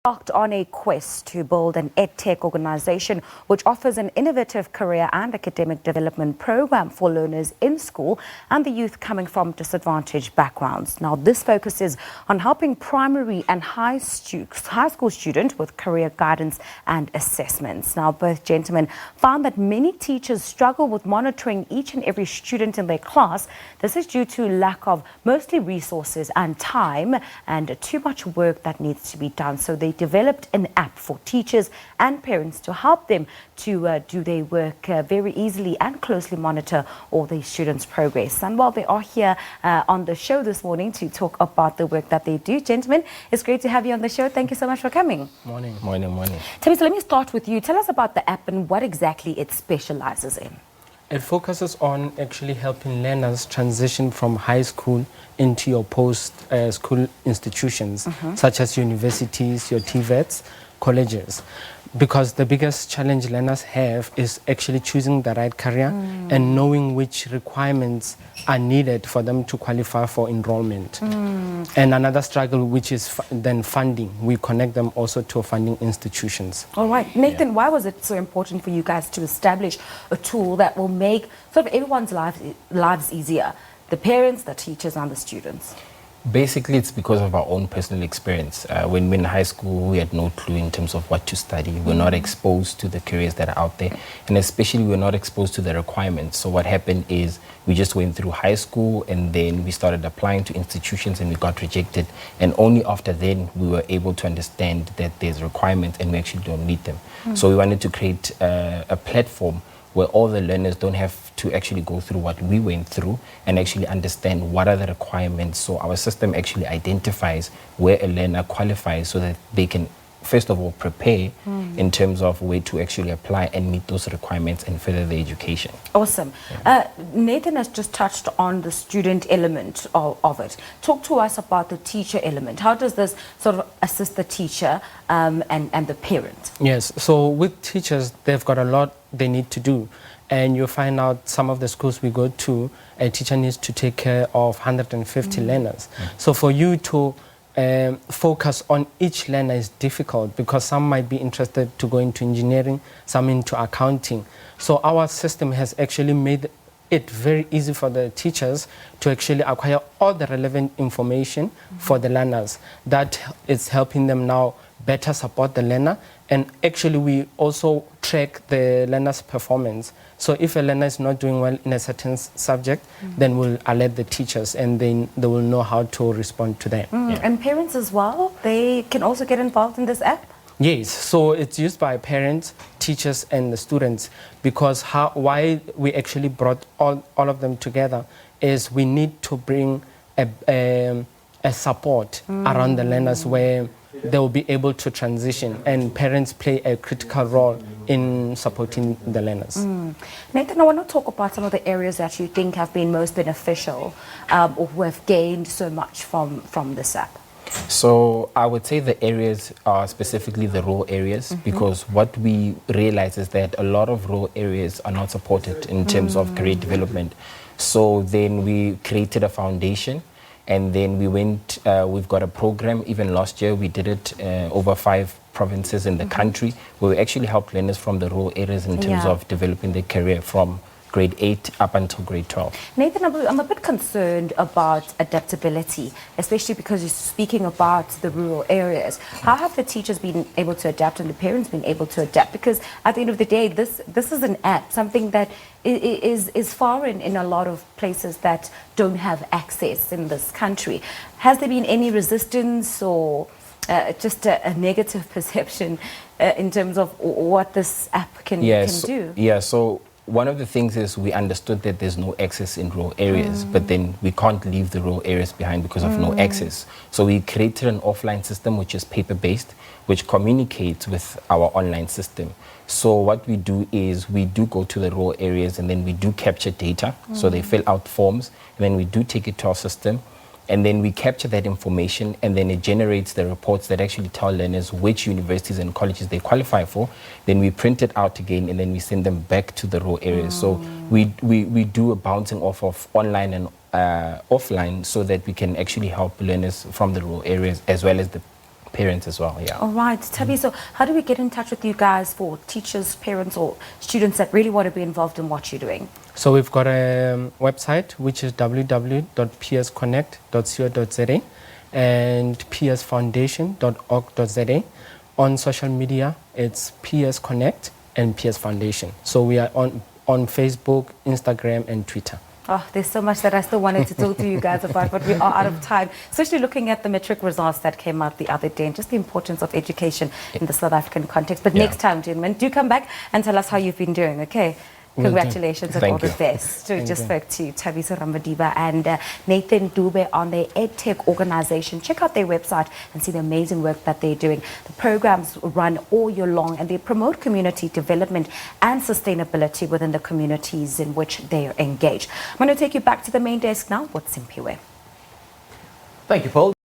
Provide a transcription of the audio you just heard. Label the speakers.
Speaker 1: Embarked on a quest to build an EdTech organization which offers an innovative career and academic development program for learners in school and the youth coming from disadvantaged backgrounds. Now, this focuses on helping primary and high school students with career guidance and assessments. Now, both gentlemen found that many teachers struggle with monitoring each and every student in their class. This is due to lack of mostly resources and time and too much work that needs to be done. So they developed an app for teachers and parents to help them to do their work very easily and closely monitor all their students' progress. And while they are here on the show this morning to talk about the work that they do, gentlemen, it's great to have you on the show. Thank you so much for coming.
Speaker 2: Morning.
Speaker 1: Thabiso, let me start with you. Tell us about the app and what exactly it specializes in.
Speaker 2: It focuses on actually helping learners transition from high school into your post-school institutions, such as universities, your TVETs, colleges. Because the biggest challenge learners have is actually choosing the right career and knowing which requirements are needed for them to qualify for enrollment. And another struggle, which is then funding. We connect them also to funding institutions.
Speaker 1: All right. Nathan, why was it so important for you guys to establish a tool that will make sort of everyone's lives easier? The parents, the teachers, and the students.
Speaker 3: Basically, it's because of our own personal experience. When we were in high school, we had no clue in terms of what to study. We were not exposed to the careers that are out there, and especially we were not exposed to the requirements. So what happened is we just went through high school, and then we started applying to institutions, and we got rejected. And only after then, we were able to understand that there's requirements, and we actually don't meet them. So we wanted to create a platform where all the learners don't have to actually go through what we went through and actually understand what are the requirements. So our system actually identifies where a learner qualifies so that they can, first of all, prepare in terms of where to actually apply and meet those requirements and further their education.
Speaker 1: Awesome. Nathan has just touched on the student element of it. Talk to us about the teacher element. How does this sort of assist the teacher and the parent?
Speaker 2: Yes, so with teachers, they've got a lot they need to do. And you find out some of the schools we go to, a teacher needs to take care of 150 learners. So for you to focus on each learner is difficult because some might be interested to go into engineering, some into accounting. So our system has actually made it very easy for the teachers to actually acquire all the relevant information for the learners. That is helping them now better support the learner. And actually we also track the learner's performance. So if a learner is not doing well in a certain subject, then we'll alert the teachers and then they will know how to respond to that.
Speaker 1: And parents as well, they can also get involved in this app?
Speaker 2: Yes, so it's used by parents, teachers and the students because why we actually brought all of them together is we need to bring a support around the learners where they will be able to transition and parents play a critical role in supporting the learners.
Speaker 1: Nathan, I want to talk about some of the areas that you think have been most beneficial or who have gained so much from this app.
Speaker 3: So I would say the areas are specifically the rural areas because what we realize is that a lot of rural areas are not supported in terms of career development. So then we created a foundation. And then we went, we've got a program, even last year we did it over 5 provinces in the country, where we actually helped learners from the rural areas in terms of developing their career from grade 8 up until grade 12.
Speaker 1: Nathan, I'm a bit concerned about adaptability, especially because you're speaking about the rural areas. How have the teachers been able to adapt and the parents been able to adapt? Because at the end of the day, this is an app, something that is foreign in a lot of places that don't have access in this country. Has there been any resistance or just a negative perception in terms of what this app can do?
Speaker 3: Yeah, so one of the things is we understood that there's no access in rural areas, but then we can't leave the rural areas behind because of no access. So we created an offline system which is paper-based, which communicates with our online system. So what we do is we do go to the rural areas and then we do capture data. So they fill out forms and then we do take it to our system. And then we capture that information and then it generates the reports that actually tell learners which universities and colleges they qualify for. Then we print it out again and then we send them back to the rural areas. So we do a bouncing off of online and offline so that we can actually help learners from the rural areas as well as the parents as well. Yeah.
Speaker 1: All right, Thabiso, how do we get in touch with you guys for teachers, parents, or students that really want to be involved in what you're doing?
Speaker 2: So we've got a website which is www.psconnect.co.za and psfoundation.org.za. On social media, it's PS Connect and PS Foundation. So we are on Facebook, Instagram, and Twitter.
Speaker 1: Oh, there's so much that I still wanted to talk to you guys about, but we are out of time, especially looking at the matric results that came out the other day and just the importance of education in the South African context. But next time, gentlemen, do come back and tell us how you've been doing, okay? Congratulations and all the best. So we just spoke to Thabiso Ramadiba and Nathan Dube on their EdTech organization. Check out their website and see the amazing work that they're doing. The programs run all year long and they promote community development and sustainability within the communities in which they are engaged. I'm going to take you back to the main desk now with Simpiwe.
Speaker 4: Thank you, Paul.